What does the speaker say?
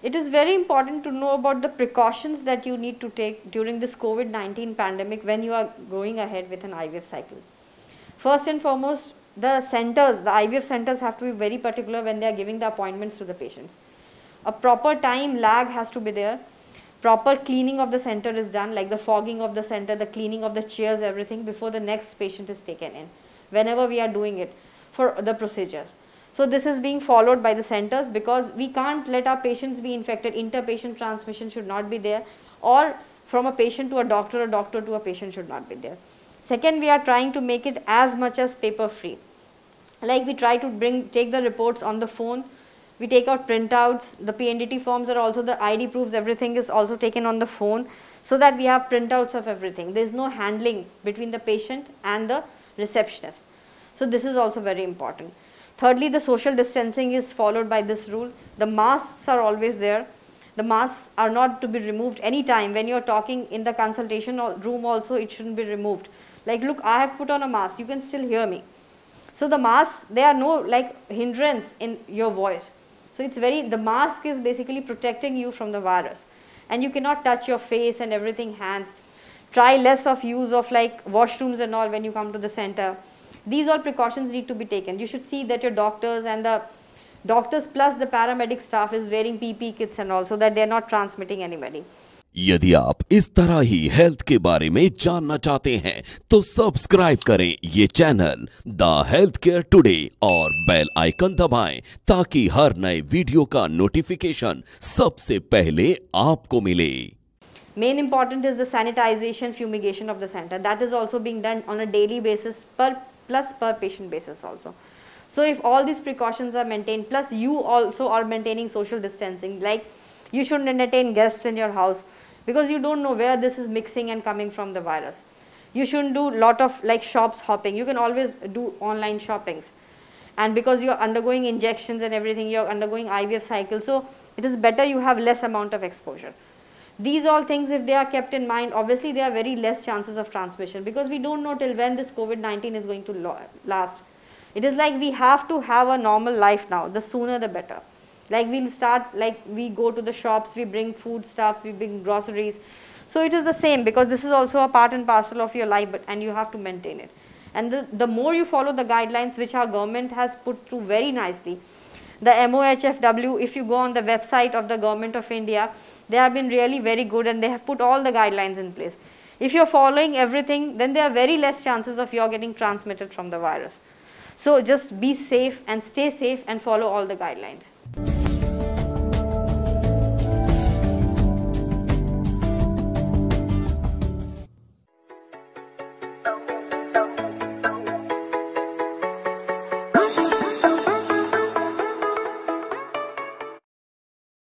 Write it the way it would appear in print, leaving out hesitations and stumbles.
It is very important to know about the precautions that you need to take during this COVID-19 pandemic when you are going ahead with an IVF cycle. First and foremost, the IVF centers have to be very particular when they are giving the appointments to the patients. A proper time lag has to be there. Proper cleaning of the center is done, like the fogging of the center, the cleaning of the chairs, everything before the next patient is taken in, whenever we are doing it for the procedures. So this is being followed by the centers because we can't let our patients be infected. Inter-patient transmission should not be there, or from a patient to a doctor to a patient should not be there. Second, we are trying to make it as much as paper free. Like we try to take the reports on the phone, we take out printouts, the PNDT forms are also, the ID proofs, everything is also taken on the phone, so that we have printouts of everything. There is no handling between the patient and the receptionist. So this is also very important. Thirdly, the social distancing is followed by this rule. The masks are always there. The masks are not to be removed anytime. When you are talking in the consultation room also, it shouldn't be removed. Like, look, I have put on a mask, you can still hear me. So the masks, there are no like hindrance in your voice. So it's the mask is basically protecting you from the virus. And you cannot touch your face and everything, hands. Try less of use of like washrooms and all when you come to the center. These all precautions need to be taken. You should see that your doctors and the doctors plus the paramedic staff is wearing PPE kits and all, so that they are not transmitting anybody. यदि आप इस तरह ही health के बारे में जानना चाहते हैं तो सब्सक्राइब करें ये channel the health care today और बेल आइकन दबाएं ताकि हर नए वीडियो का नोटिफिकेशन सबसे पहले आपको मिले. Main important is the sanitization, fumigation of the center. That is also being done on a daily basis plus per patient basis also. So if all these precautions are maintained, plus you also are maintaining social distancing, like you shouldn't entertain guests in your house because you don't know where this is mixing and coming from the virus. You shouldn't do lot of like shops hopping. You can always do online shoppings. And because you're undergoing injections and everything, you're undergoing IVF cycle, so it is better you have less amount of exposure. These all things, if they are kept in mind, obviously there are very less chances of transmission because we don't know till when this COVID-19 is going to last. It is like we have to have a normal life now. The sooner the better. Like we'll start, like we go to the shops, we bring food stuff, we bring groceries. So it is the same because this is also a part and parcel of your life, and you have to maintain it. And the more you follow the guidelines which our government has put through very nicely, the MOHFW, if you go on the website of the Government of India, they have been really very good and they have put all the guidelines in place. If you're following everything, then there are very less chances of you getting transmitted from the virus. So just be safe and stay safe and follow all the guidelines.